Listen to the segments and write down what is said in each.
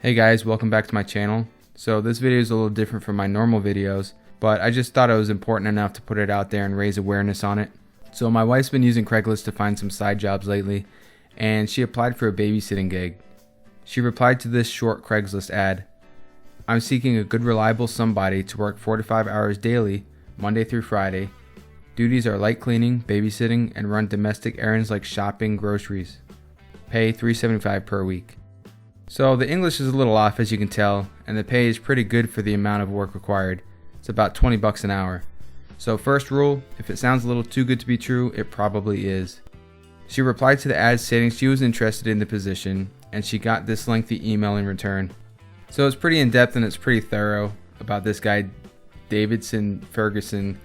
Hey guys, welcome back to my channel. So this video is a little different from my normal videos, but I just thought it was important enough to put it out there and raise awareness on it. So my wife's been using Craigslist to find some side jobs lately, and she applied for a babysitting gig. She replied to this short Craigslist ad. I'm seeking a good reliable somebody to work 4 to 5 hours daily, Monday through Friday. Duties are light cleaning, babysitting, and run domestic errands like shopping, groceries. Pay $3.75 per week. So the English is a little off, as you can tell, and the pay is pretty good for the amount of work required. It's about 20 bucks an hour. So first rule, if it sounds a little too good to be true, it probably is. She replied to the ad stating she was interested in the position, and she got this lengthy email in return. So it's pretty in-depth and it's pretty thorough about this guy, Davidson Ferguson,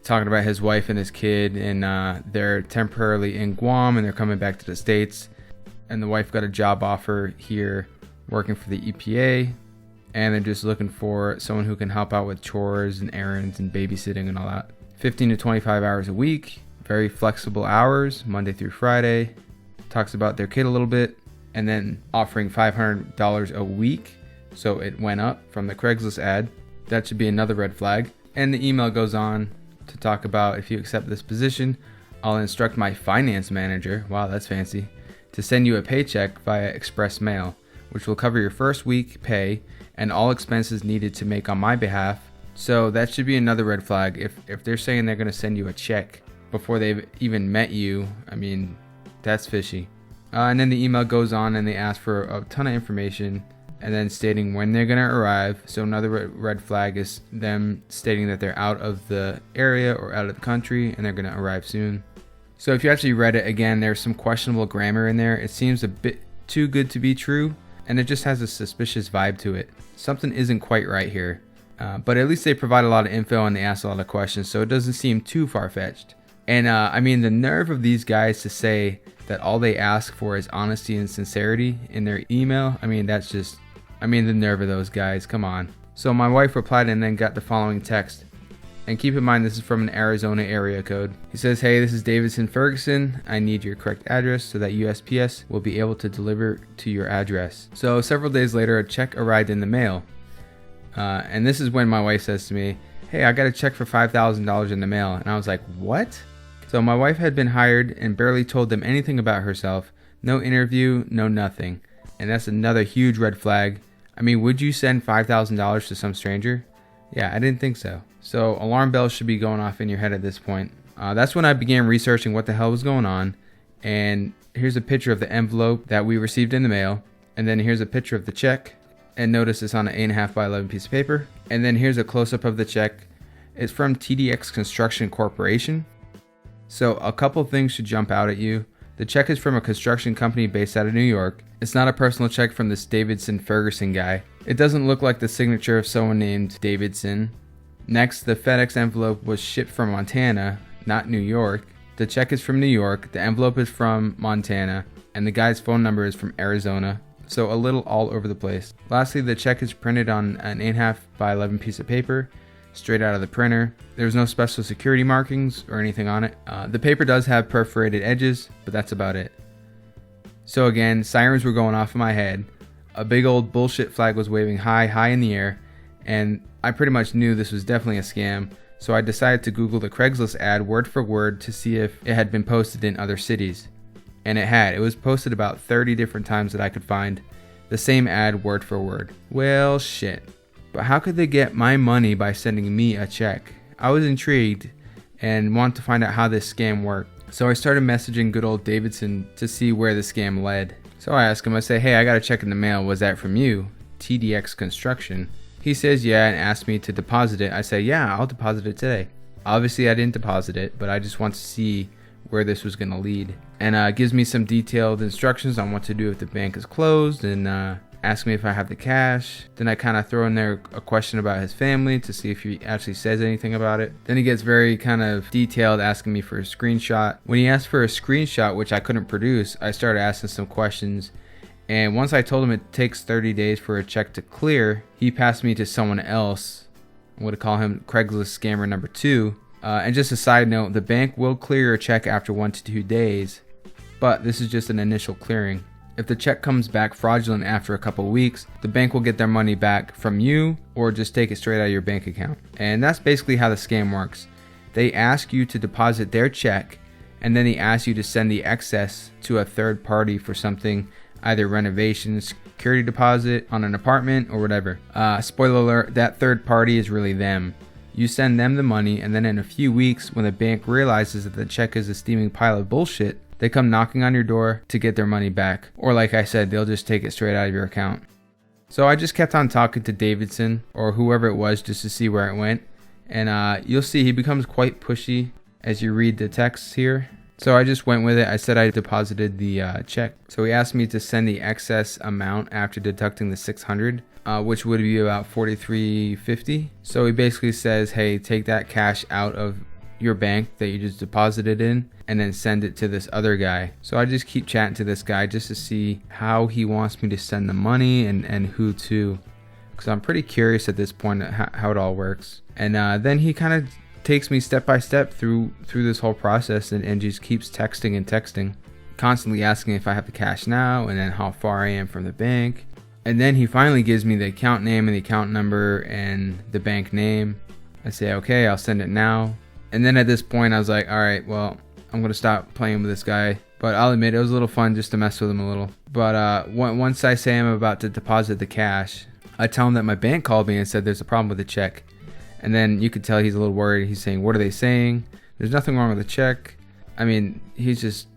talking about his wife and his kid, and they're temporarily in Guam and they're coming back to the States. And the wife got a job offer here working for the EPA, and they're just looking for someone who can help out with chores and errands and babysitting and all that. 15 to 25 hours a week, very flexible hours, Monday through Friday. Talks about their kid a little bit, and then offering $500 a week. So it went up from the Craigslist ad. That should be another red flag. And the email goes on to talk about, if you accept this position, I'll instruct my finance manager, wow, that's fancy, to send you a paycheck via express mail, which will cover your first week pay and all expenses needed to make on my behalf. So that should be another red flag. If they're saying they're going to send you a check before they've even met you, I mean, that's fishy. And then the email goes on and they ask for a ton of information and then stating when they're going to arrive. So another red flag is them stating that they're out of the area or out of the country and they're going to arrive soon. So if you actually read it again, there's some questionable grammar in there. It seems a bit too good to be true, and it just has a suspicious vibe to it. Something isn't quite right here. But at least they provide a lot of info and they ask a lot of questions, so it doesn't seem too far-fetched. And I mean, the nerve of these guys to say that all they ask for is honesty and sincerity in their email. I mean, that's just, the nerve of those guys, come on. So my wife replied and then got the following text. And keep in mind, this is from an Arizona area code. He says, hey, this is Davidson Ferguson. I need your correct address so that USPS will be able to deliver to your address. So several days later, a check arrived in the mail. And this is when my wife says to me, hey, I got a check for $5,000 in the mail. And I was like, what? So my wife had been hired and barely told them anything about herself. No interview, no nothing. And that's another huge red flag. I mean, would you send $5,000 to some stranger? Yeah, I didn't think so. So alarm bells should be going off in your head at this point. That's when I began researching what the hell was going on. And here's a picture of the envelope that we received in the mail. And then here's a picture of the check. And notice it's on an 8.5 by 11 piece of paper. And then here's a close-up of the check. It's from TDX Construction Corporation. So a couple things should jump out at you. The check is from a construction company based out of New York. It's not a personal check from this Davidson Ferguson guy. It doesn't look like the signature of someone named Davidson. Next, the FedEx envelope was shipped from Montana, not New York. The check is from New York, the envelope is from Montana, and the guy's phone number is from Arizona. So a little all over the place. Lastly, the check is printed on an 8.5 by 11 piece of paper, straight out of the printer. There's no special security markings or anything on it. The paper does have perforated edges, but that's about it. So again, sirens were going off in my head. A big old bullshit flag was waving high in the air, and I pretty much knew this was definitely a scam, so I decided to Google the Craigslist ad word for word to see if it had been posted in other cities. And it had. It was posted about 30 different times that I could find the same ad word for word. Well, shit. But how could they get my money by sending me a check? I was intrigued and wanted to find out how this scam worked. So I started messaging good old Davidson to see where the scam led. So I asked him, I say, hey, I got a check in the mail. Was that from you? TDX Construction. He says yeah and asked me to deposit it. I say, yeah, I'll deposit it today. Obviously I didn't deposit it, but I just want to see where this was going to lead. And gives me some detailed instructions on what to do if the bank is closed, and asks me if I have the cash. Then I kind of throw in there a question about his family to see if he actually says anything about it. Then he gets very kind of detailed, asking me for a screenshot. When he asked for a screenshot, which I couldn't produce, I started asking some questions. And once I told him it takes 30 days for a check to clear, he passed me to someone else. I'm going to call him Craigslist scammer number 2. And just a side note, the bank will clear your check after 1 to 2 days, but this is just an initial clearing. If the check comes back fraudulent after a couple weeks, the bank will get their money back from you or just take it straight out of your bank account. And that's basically how the scam works. They ask you to deposit their check, and then they ask you to send the excess to a third party for something, either renovation, security deposit on an apartment, or whatever. Spoiler alert, that third party is really them. You send them the money, and then in a few weeks, when the bank realizes that the check is a steaming pile of bullshit, they come knocking on your door to get their money back. Or like I said, they'll just take it straight out of your account. So I just kept on talking to Davidson, or whoever it was, just to see where it went. And you'll see he becomes quite pushy as you read the text here. So I just went with it. I said I deposited the check. So he asked me to send the excess amount after deducting the $600, which would be about $43.50. So he basically says, hey, take that cash out of your bank that you just deposited in and then send it to this other guy. So I just keep chatting to this guy just to see how he wants me to send the money and who to, because I'm pretty curious at this point how it all works. And then he kind of takes me step by step through this whole process and just keeps texting and texting, constantly asking if I have the cash now and then how far I am from the bank. And then he finally gives me the account name and the account number and the bank name. I say, okay, I'll send it now. And then at this point I was like, all right, well, I'm gonna stop playing with this guy. But I'll admit it was a little fun just to mess with him a little. But once I say I'm about to deposit the cash, I tell him that my bank called me and said there's a problem with the check. And then you could tell he's a little worried. He's saying, what are they saying? There's nothing wrong with the check. I mean, he's just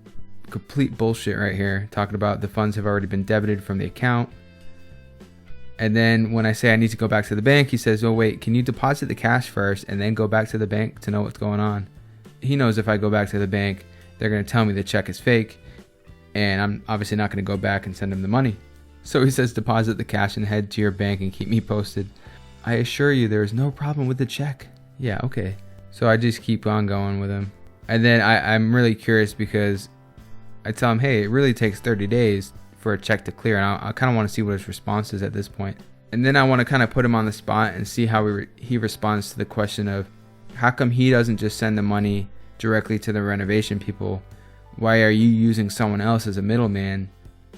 complete bullshit right here, talking about the funds have already been debited from the account. And then when I say I need to go back to the bank, he says, oh wait, can you deposit the cash first and then go back to the bank to know what's going on? He knows if I go back to the bank, they're going to tell me the check is fake, and I'm obviously not going to go back and send him the money. So he says, deposit the cash and head to your bank and keep me posted. I assure you there is no problem with the check. Yeah, okay. So I just keep on going with him. And then I'm really curious because I tell him, hey, it really takes 30 days for a check to clear. And I kind of want to see what his response is at this point. And then I want to kind of put him on the spot and see how he responds to the question of, how come he doesn't just send the money directly to the renovation people? Why are you using someone else as a middleman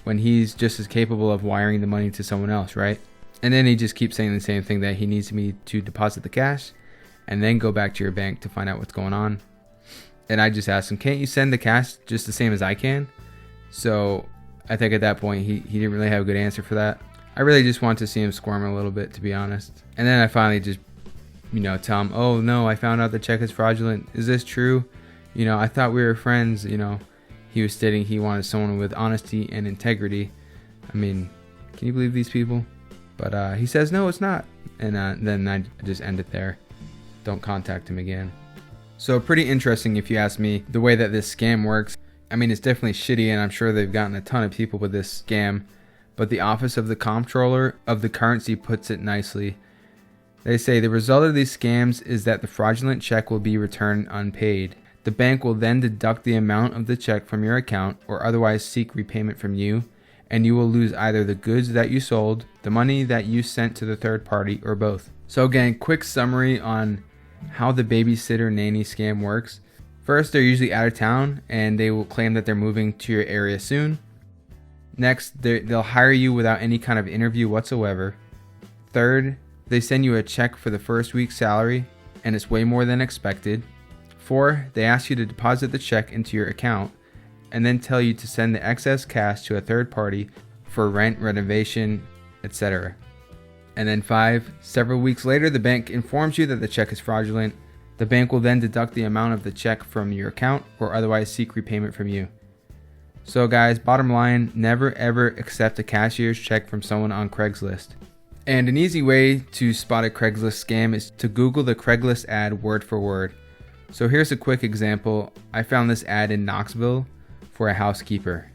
when he's just as capable of wiring the money to someone else, right? And then he just keeps saying the same thing, that he needs me to deposit the cash and then go back to your bank to find out what's going on. And I just asked him, can't you send the cash just the same as I can? So I think at that point, he didn't really have a good answer for that. I really just want to see him squirm a little bit, to be honest. And then I finally just, tell him, oh no, I found out the check is fraudulent. Is this true? I thought we were friends. He was stating he wanted someone with honesty and integrity. I mean, can you believe these people? But he says, no, it's not. And then I just end it there. Don't contact him again. So pretty interesting if you ask me, the way that this scam works. I mean, it's definitely shitty, and I'm sure they've gotten a ton of people with this scam. But the Office of the Comptroller of the Currency puts it nicely. They say the result of these scams is that the fraudulent check will be returned unpaid. The bank will then deduct the amount of the check from your account or otherwise seek repayment from you, and you will lose either the goods that you sold, the money that you sent to the third party, or both. So again, quick summary on how the babysitter nanny scam works. First, they're usually out of town and they will claim that they're moving to your area soon. Next, they'll hire you without any kind of interview whatsoever. Third, they send you a check for the first week's salary and it's way more than expected. 4, they ask you to deposit the check into your account and then tell you to send the excess cash to a third party for rent, renovation, etc. And then 5, several weeks later, the bank informs you that the check is fraudulent. The bank will then deduct the amount of the check from your account or otherwise seek repayment from you. So guys, bottom line, never ever accept a cashier's check from someone on Craigslist. And an easy way to spot a Craigslist scam is to Google the Craigslist ad word for word. So here's a quick example. I found this ad in Knoxville for a housekeeper.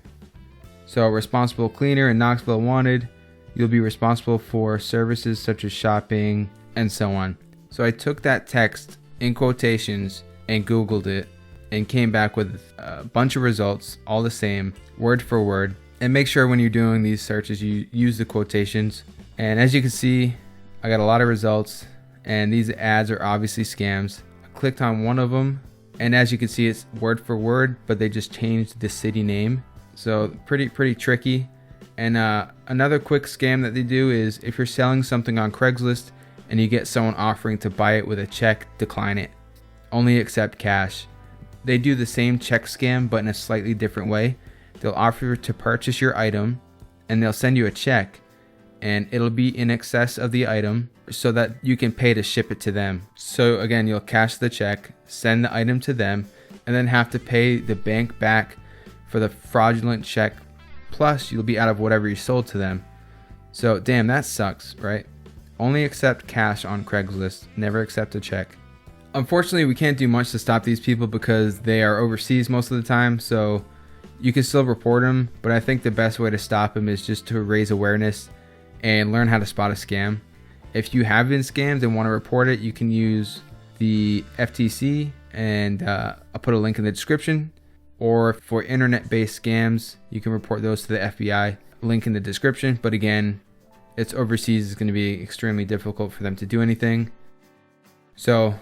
So responsible cleaner in Knoxville wanted. You'll be responsible for services such as shopping and so on. So I took that text in quotations and Googled it and came back with a bunch of results, all the same, word for word. And make sure when you're doing these searches, you use the quotations. And as you can see, I got a lot of results, and these ads are obviously scams. I clicked on one of them, and as you can see, it's word for word, but they just changed the city name. So pretty tricky. And another quick scam that they do is if you're selling something on Craigslist and you get someone offering to buy it with a check, decline it. Only accept cash. They do the same check scam but in a slightly different way. They'll offer to purchase your item and they'll send you a check, and it'll be in excess of the item so that you can pay to ship it to them. So again, you'll cash the check, send the item to them, and then have to pay the bank back for the fraudulent check, plus you'll be out of whatever you sold to them. So damn, that sucks, right? Only accept cash on Craigslist, never accept a check. Unfortunately, we can't do much to stop these people because they are overseas most of the time, so you can still report them, but I think the best way to stop them is just to raise awareness and learn how to spot a scam. If you have been scammed and want to report it, you can use the FTC, and I'll put a link in the description. Or for internet-based scams, you can report those to the FBI, link in the description. But again, it's overseas, it's going to be extremely difficult for them to do anything. So,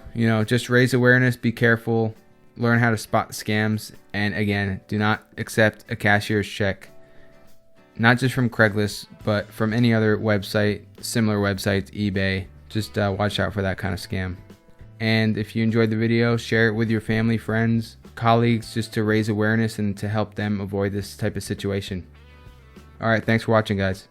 just raise awareness, be careful, learn how to spot scams, and again, do not accept a cashier's check. Not just from Craigslist, but from any other website, similar websites, eBay. Just watch out for that kind of scam. And if you enjoyed the video, share it with your family, friends, colleagues, just to raise awareness and to help them avoid this type of situation. Alright, thanks for watching, guys.